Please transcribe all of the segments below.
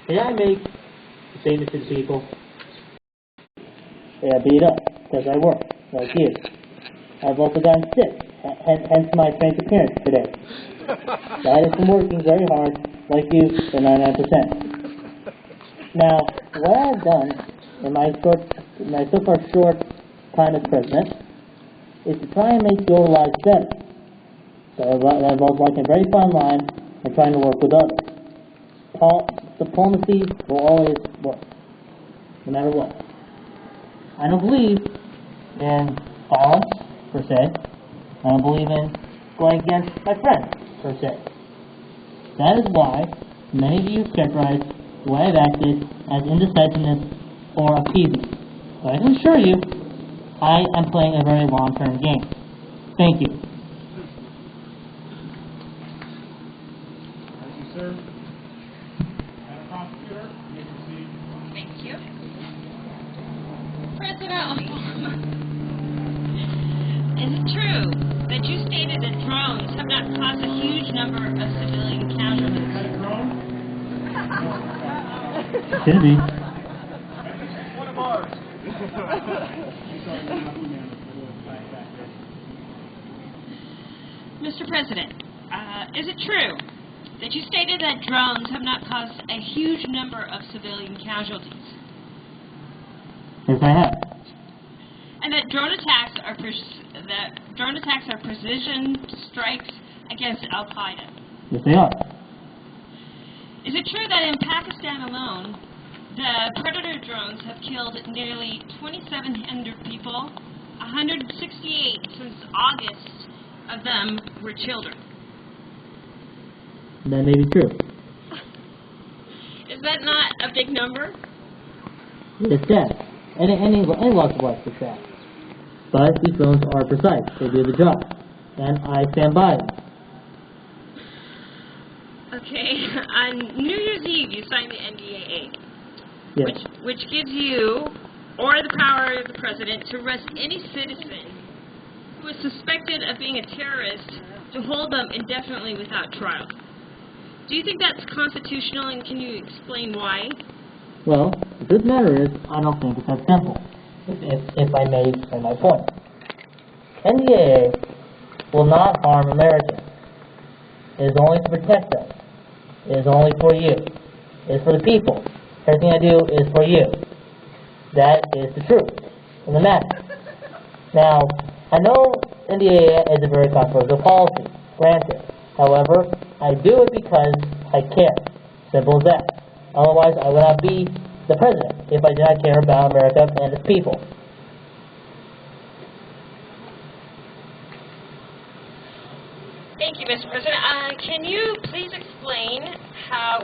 May I make a statement to the people? They are beat up because I work, like you. I've also gotten sick, hence my strange appearance today. That is from working very hard, like you, for 99%. Now, what I've done in my so far short time as president is to try and make your lives better. So that involves walking a very fine line and trying to work with others. Diplomacy will always work, no matter what. I don't believe in violence, per se. I don't believe in going against my friends, per se. That is why many of you characterize the way I've acted as indecisiveness or appeasement. But I can assure you, I am playing a very long-term game. Thank you. Thank you, sir. Madam Prosecutor, you may proceed. Thank you. President Obama, is it true that you stated that drones have not caused a huge number of civilian casualties? Is that a drone? Should be. One of ours. Mr. President, is it true that you stated that drones have not caused a huge number of civilian casualties? Yes, I have. And that drone attacks are precision strikes against Al-Qaeda? Yes, they are. Is it true that in Pakistan alone, the Predator drones have killed nearly 2,700 people, 168 since August of them were children? That may be true. Is that not a big number? It's sad. Any loss of life is sad. But these drones are precise. They do the job. And I stand by them. Okay, on New Year's Eve you signed the NDAA, Yes. which gives you, or the power of the President, to arrest any citizen who is suspected of being a terrorist to hold them indefinitely without trial. Do you think that's constitutional, and can you explain why? Well, the truth of the matter is, I don't think it's that simple, if I may say my point. NDAA will not harm Americans. It is only to protect us. It is only for you. It is for the people. Everything I do is for you. That is the truth of the matter. Now, I know NDAA is a very controversial policy, granted. However, I do it because I care. Simple as that. Otherwise, I would not be the president if I did not care about America and its people. Thank you, Mr. President. Can you please explain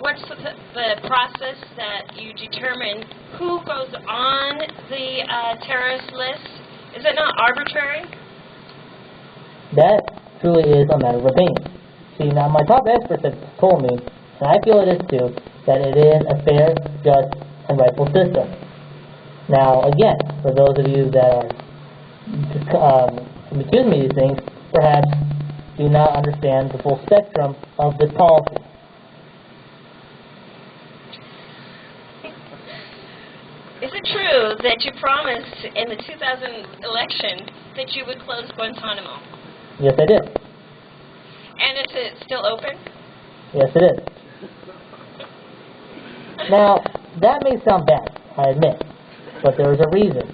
what's the process that you determine who goes on the terrorist list? Is it not arbitrary? That truly is a matter of opinion. See, now my top experts have told me, and I feel it is too, that it is a fair, just, and rightful system. Now, again, for those of you that are accusing me of these things, perhaps do not understand the full spectrum of this policy. Is it true that you promised in the 2000 election that you would close Guantanamo? Yes, I did. And is it still open? Yes, it is. Now, that may sound bad, I admit, but there is a reason.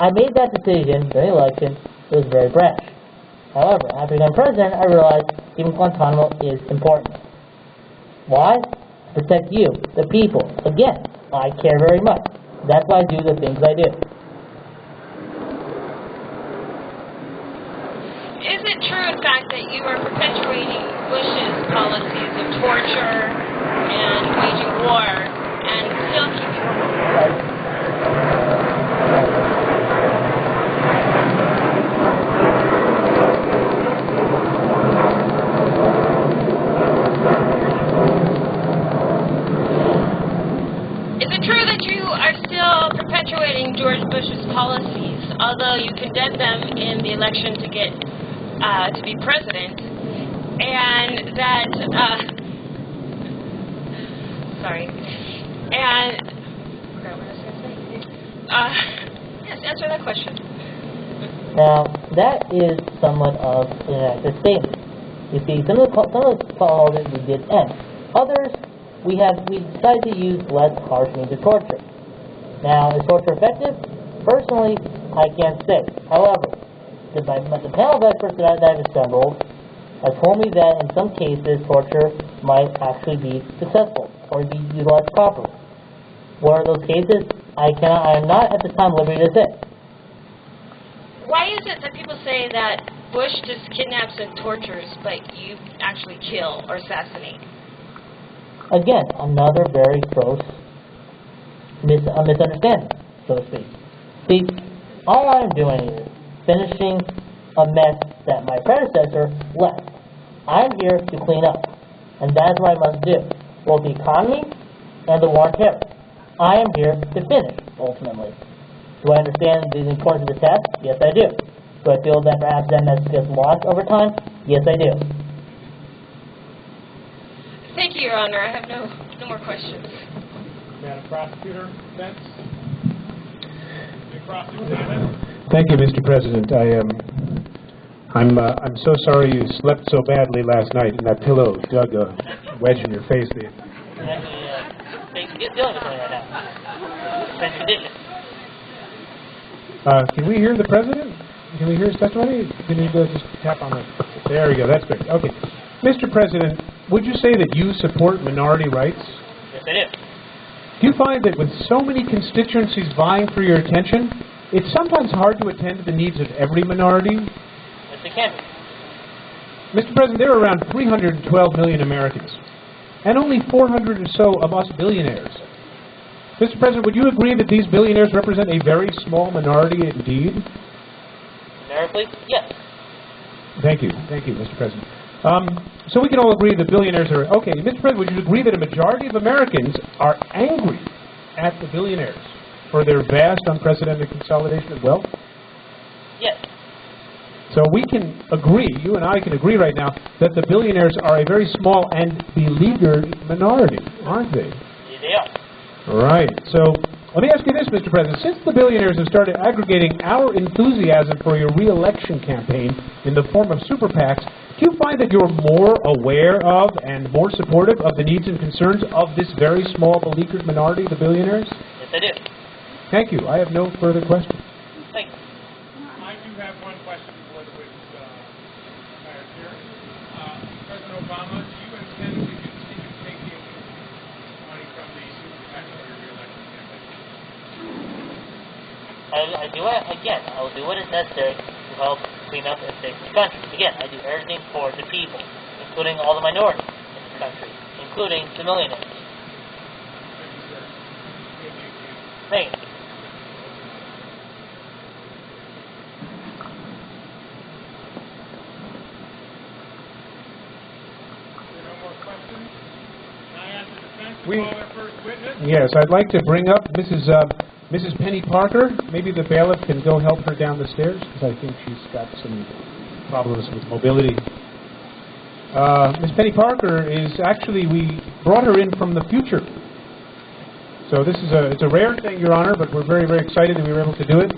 I made that decision during the election. It was very brash. However, after becoming president, I realized even Guantanamo is important. Why? To protect you, the people. Again, I care very much. That's why I do the things I do. Is it true, in fact, that you are perpetuating Bush's policies of torture and waging war and still keeping... Is it true that you are still perpetuating George Bush's policies, although you condemned them in the election to get to be president, and that sorry. And, forgot what I was going to say. Yes, answer that question. Now, that is somewhat of an inaccurate statement. You see, some of the calls we did end. Others, we decided to use less harsh means of torture. Now, is torture effective? Personally, I can't say. However, the panel of experts that I've assembled have told me that in some cases torture might actually be successful or be utilized properly. What are those cases? I am not at this time liberty to say. Why is it that people say that Bush just kidnaps and tortures, but you actually kill or assassinate? Again, another very gross misunderstanding, so to speak. See, all I'm doing is finishing a mess that my predecessor left. I'm here to clean up, and that's what I must do, both the economy and the war on terror. I am here to finish, ultimately. Do I understand the importance of the test? Yes, I do. Do I feel that perhaps that message gets lost over time? Yes, I do. Thank you, Your Honor. I have no more questions. Madam Prosecutor, Spence. Cross-examine. Thank you, Mr. President. I'm so sorry you slept so badly last night, and that pillow dug a wedge in your face there. Actually, dealing with something right now. It's condition. Can we hear the President? Can we hear his testimony? Can you just tap on it? There we go. That's great. Okay. Mr. President, would you say that you support minority rights? Yes, I do. Do you find that with so many constituencies vying for your attention, it's sometimes hard to attend to the needs of every minority? Yes, it can be. Mr. President, there are around 312 million Americans, and only 400 or so of us billionaires. Mr. President, would you agree that these billionaires represent a very small minority indeed? Numerically, yes. Thank you. Thank you, Mr. President. So we can all agree that billionaires are... Okay, Mr. President, would you agree that a majority of Americans are angry at the billionaires for their vast, unprecedented consolidation of wealth? Yes. So we can agree, you and I can agree right now, that the billionaires are a very small and beleaguered minority, aren't they? Yes, they are. Right. So let me ask you this, Mr. President. Since the billionaires have started aggregating our enthusiasm for your re-election campaign in the form of super PACs, do you find that you're more aware of and more supportive of the needs and concerns of this very small beleaguered minority, the billionaires? Yes, I do. Thank you. I have no further questions. Thank you. I do have one question before the witness retires here. President Obama, do you intend to continue taking money from the super PAC for your re-election campaign? I do it again. I will do what is necessary to help clean up and fix the country. Again, I do everything for the people, including all the minorities in this country, including the millionaires. Thank you, sir. Thank you. There are no more questions? Can I ask the defense to We- call their first witness? Yes, I'd like to bring up Mrs. Penny Parker. Maybe the bailiff can go help her down the stairs, because I think she's got some problems with mobility. Miss Penny Parker is actually, we brought her in from the future. So this is it's a rare thing, Your Honor, but we're very, very excited that we were able to do it.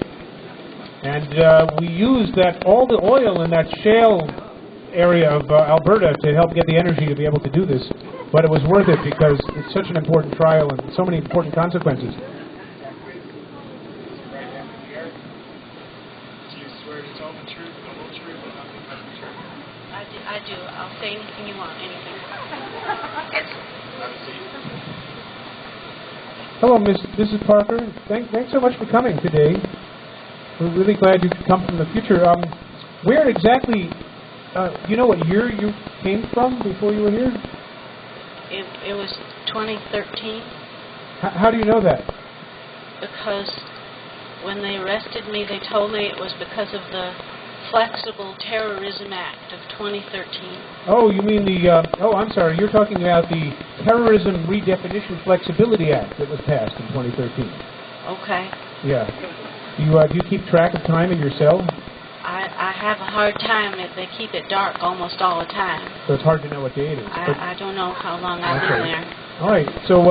And we used all the oil in that shale area of Alberta to help get the energy to be able to do this. But it was worth it because it's such an important trial and so many important consequences. I do. I'll say anything you want, anything. Hello, Mrs. Parker. Thanks so much for coming today. We're really glad you could come from the future. Where exactly, you know what year you came from before you were here? It was 2013, How do you know that? because when they arrested me, they told me it was because of the Flexible Terrorism Act of 2013. Oh, you mean the, I'm sorry, you're talking about the Terrorism Redefinition Flexibility Act that was passed in 2013. Okay. Yeah. Do you keep track of time in your cell? I I have a hard time. They keep it dark almost all the time. So it's hard to know what day it is. I don't know how long I've been there. All right. So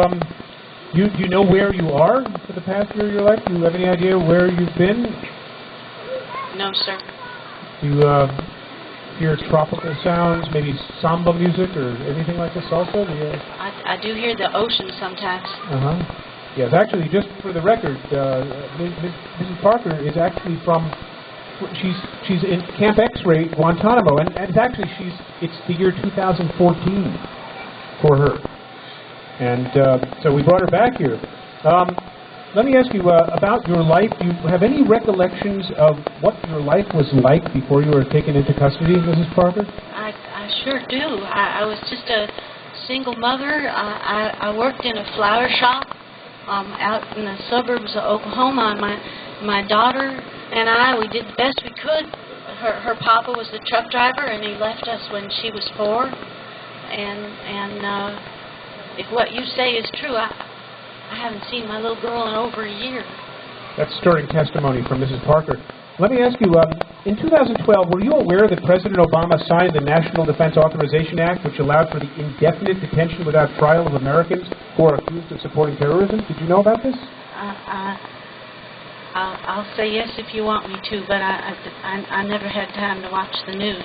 do you know where you are for the past year of your life? Do you have any idea where you've been? No, sir. Do you hear tropical sounds, maybe samba music or anything like this also? I do hear the ocean sometimes. Yes, actually, just for the record, Mrs. Parker is actually from. She's in Camp X-Ray, Guantanamo, and it's actually it's the year 2014 for her, and so we brought her back here. Let me ask you about your life. Do you have any recollections of what your life was like before you were taken into custody, Mrs. Parker? I sure do. I was just a single mother. I worked in a flower shop out in the suburbs of Oklahoma. My daughter and we did the best we could. Her papa was the truck driver, and he left us when she was 4. And if what you say is true, I haven't seen my little girl in over a year. That's stirring testimony from Mrs. Parker. Let me ask you, in 2012, were you aware that President Obama signed the National Defense Authorization Act, which allowed for the indefinite detention without trial of Americans who are accused of supporting terrorism? Did you know about this? I'll say yes if you want me to, but I never had time to watch the news.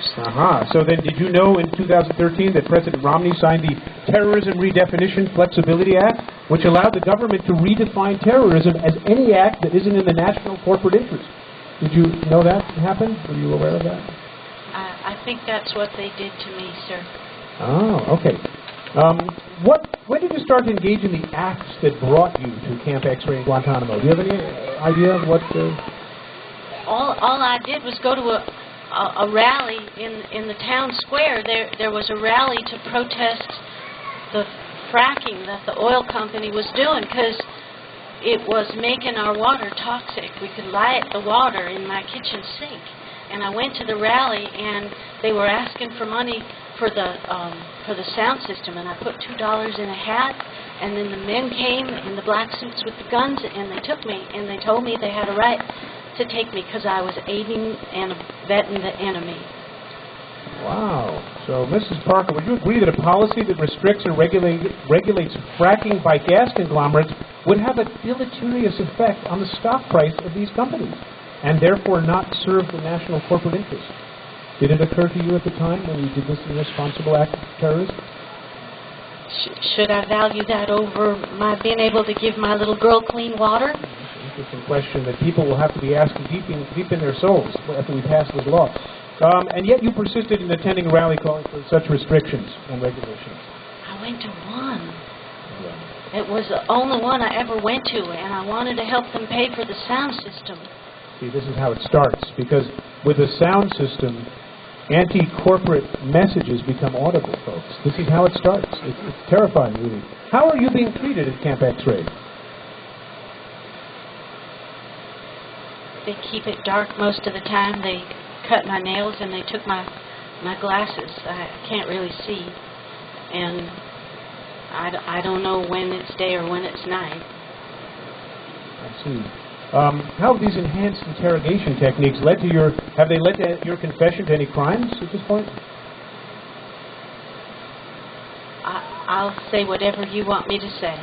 So then, did you know in 2013 that President Romney signed the Terrorism Redefinition Flexibility Act, which allowed the government to redefine terrorism as any act that isn't in the national corporate interest? Did you know that happened? Were you aware of that? I think that's what they did to me, sir. Oh, okay. When did you start to engage in the acts that brought you to Camp X-Ray in Guantanamo? Do you have any idea of what? All I did was go to a rally in the town square. There was a rally to protest the fracking that the oil company was doing because it was making our water toxic. We could light the water in my kitchen sink. And I went to the rally, and they were asking for money for the sound system, and I put $2 in a hat, and then the men came in the black suits with the guns, and they took me, and they told me they had a right to take me because I was aiding and abetting the enemy. Wow. So, Mrs. Parker, would you agree that a policy that restricts or regulates fracking by gas conglomerates would have a deleterious effect on the stock price of these companies, and therefore not serve the national corporate interest? Did it occur to you at the time when you did this irresponsible act of terrorism? Should I value that over my being able to give my little girl clean water? That's an interesting question that people will have to be asking deep in their souls after we pass this law. And yet you persisted in attending a rally calling for such restrictions and regulations. I went to one. Yeah. It was the only one I ever went to, and I wanted to help them pay for the sound system. See, this is how it starts, because with the sound system, anti-corporate messages become audible, folks. This is how it starts. It's terrifying, really. How are you being treated at Camp X-Ray? They keep it dark most of the time. They cut my nails and they took my glasses. I can't really see. And I don't know when it's day or when it's night. I see. How have these enhanced interrogation techniques led to have they led to your confession to any crimes at this point? I'll say whatever you want me to say.